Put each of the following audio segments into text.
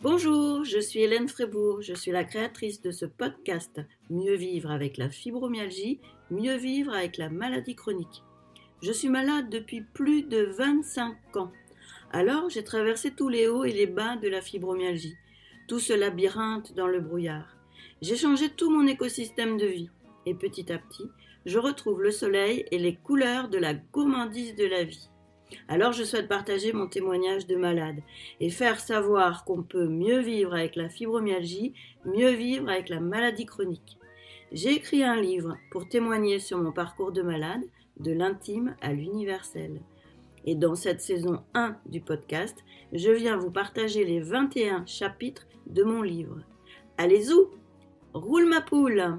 Bonjour, je suis Hélène Frébourg, je suis la créatrice de ce podcast Mieux vivre avec la fibromyalgie, mieux vivre avec la maladie chronique. Je suis malade depuis plus de 25 ans. Alors j'ai traversé tous les hauts et les bas de la fibromyalgie, tout ce labyrinthe dans le brouillard. J'ai changé tout mon écosystème de vie et petit à petit, je retrouve le soleil et les couleurs de la gourmandise de la vie. Alors je souhaite partager mon témoignage de malade et faire savoir qu'on peut mieux vivre avec la fibromyalgie, mieux vivre avec la maladie chronique. J'ai écrit un livre pour témoigner sur mon parcours de malade, de l'intime à l'universel. Et dans cette saison 1 du podcast, je viens vous partager les 21 chapitres de mon livre. Allez zou, roule ma poule!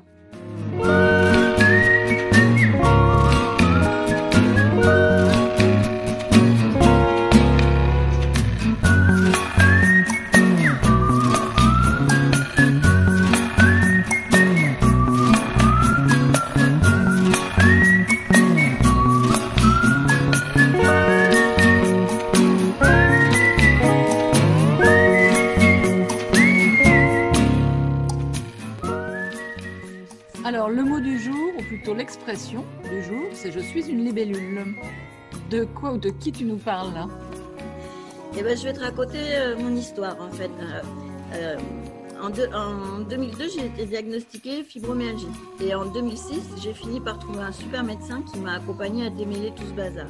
Alors, le mot du jour, ou plutôt l'expression du jour, c'est « je suis une libellule ». De quoi ou de qui tu nous parles là? Je vais te raconter mon histoire en fait. En 2002, j'ai été diagnostiquée fibromyalgie. Et en 2006, j'ai fini par trouver un super médecin qui m'a accompagnée à démêler tout ce bazar.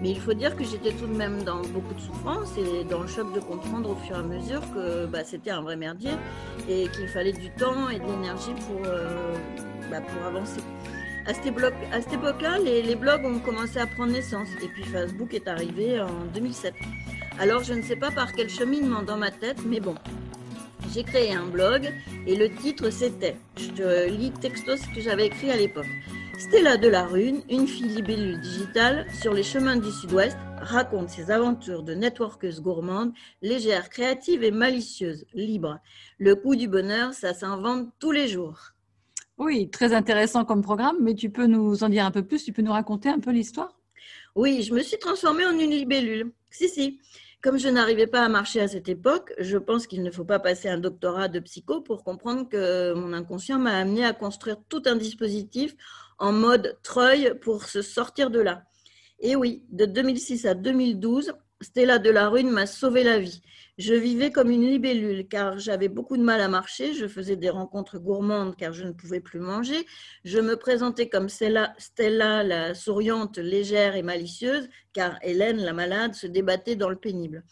Mais il faut dire que j'étais tout de même dans beaucoup de souffrance et dans le choc de comprendre au fur et à mesure que c'était un vrai merdier et qu'il fallait du temps et de l'énergie pour avancer. À cette époque-là, les blogs ont commencé à prendre naissance et puis Facebook est arrivé en 2007. Alors je ne sais pas par quel cheminement dans ma tête, mais bon, j'ai créé un blog et le titre c'était, je te lis texto ce que j'avais écrit à l'époque. Stella Delarune, une fille libellule digitale sur les chemins du Sud-Ouest, raconte ses aventures de networkeuse gourmande, légère, créative et malicieuse, libre. Le coup du bonheur, ça s'invente tous les jours. Oui, très intéressant comme programme, mais tu peux nous en dire un peu plus, tu peux nous raconter un peu l'histoire? Oui, je me suis transformée en une libellule. Si. Comme je n'arrivais pas à marcher à cette époque, je pense qu'il ne faut pas passer un doctorat de psycho pour comprendre que mon inconscient m'a amené à construire tout un dispositif en mode treuil pour se sortir de là. Et oui, de 2006 à 2012, Stella Delarune m'a sauvé la vie. Je vivais comme une libellule car j'avais beaucoup de mal à marcher, je faisais des rencontres gourmandes car je ne pouvais plus manger, je me présentais comme Stella la souriante, légère et malicieuse car Hélène la malade se débattait dans le pénible.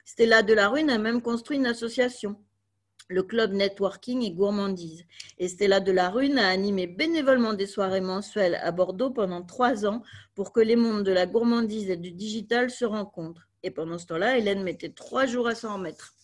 Stella Delarune a même construit une association, le club networking et gourmandise. Et Stella Delarune a animé bénévolement des soirées mensuelles à Bordeaux pendant 3 ans pour que les mondes de la gourmandise et du digital se rencontrent. Et pendant ce temps-là, Hélène mettait 3 jours à s'en remettre.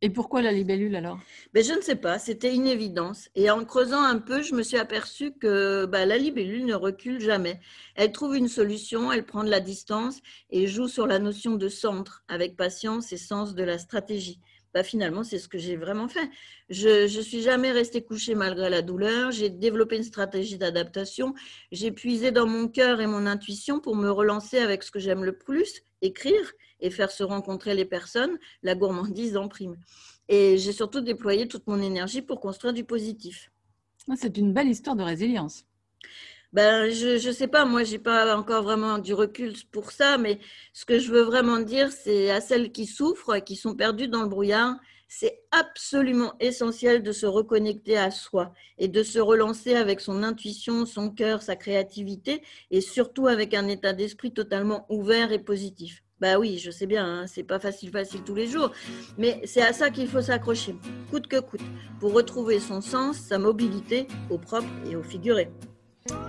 Et pourquoi la libellule alors? Je ne sais pas, c'était une évidence. Et en creusant un peu, je me suis aperçue que la libellule ne recule jamais. Elle trouve une solution, elle prend de la distance et joue sur la notion de centre avec patience et sens de la stratégie. Finalement, c'est ce que j'ai vraiment fait. Je suis jamais restée couchée malgré la douleur. J'ai développé une stratégie d'adaptation. J'ai puisé dans mon cœur et mon intuition pour me relancer avec ce que j'aime le plus, écrire et faire se rencontrer les personnes, la gourmandise en prime. Et j'ai surtout déployé toute mon énergie pour construire du positif. C'est une belle histoire de résilience. Je sais pas, moi j'ai pas encore vraiment du recul pour ça, mais ce que je veux vraiment dire, c'est à celles qui souffrent, qui sont perdues dans le brouillard, c'est absolument essentiel de se reconnecter à soi et de se relancer avec son intuition, son cœur, sa créativité et surtout avec un état d'esprit totalement ouvert et positif. Oui, je sais bien, hein, c'est pas facile tous les jours, mais c'est à ça qu'il faut s'accrocher, coûte que coûte, pour retrouver son sens, sa mobilité au propre et au figuré.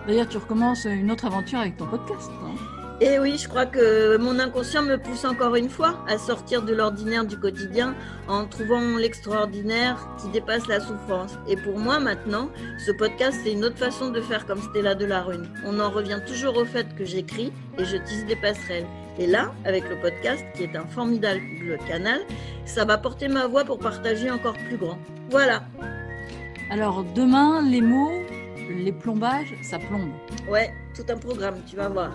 D'ailleurs, tu recommences une autre aventure avec ton podcast, hein? Et oui, je crois que mon inconscient me pousse encore une fois à sortir de l'ordinaire du quotidien en trouvant l'extraordinaire qui dépasse la souffrance. Et pour moi, maintenant, ce podcast, c'est une autre façon de faire comme Stella Delarune. On en revient toujours au fait que j'écris et je tisse des passerelles. Et là, avec le podcast, qui est un formidable canal, ça va porter ma voix pour partager encore plus grand. Voilà. Alors, demain, les mots, les plombages, ça plombe. Ouais, tout un programme, tu vas voir.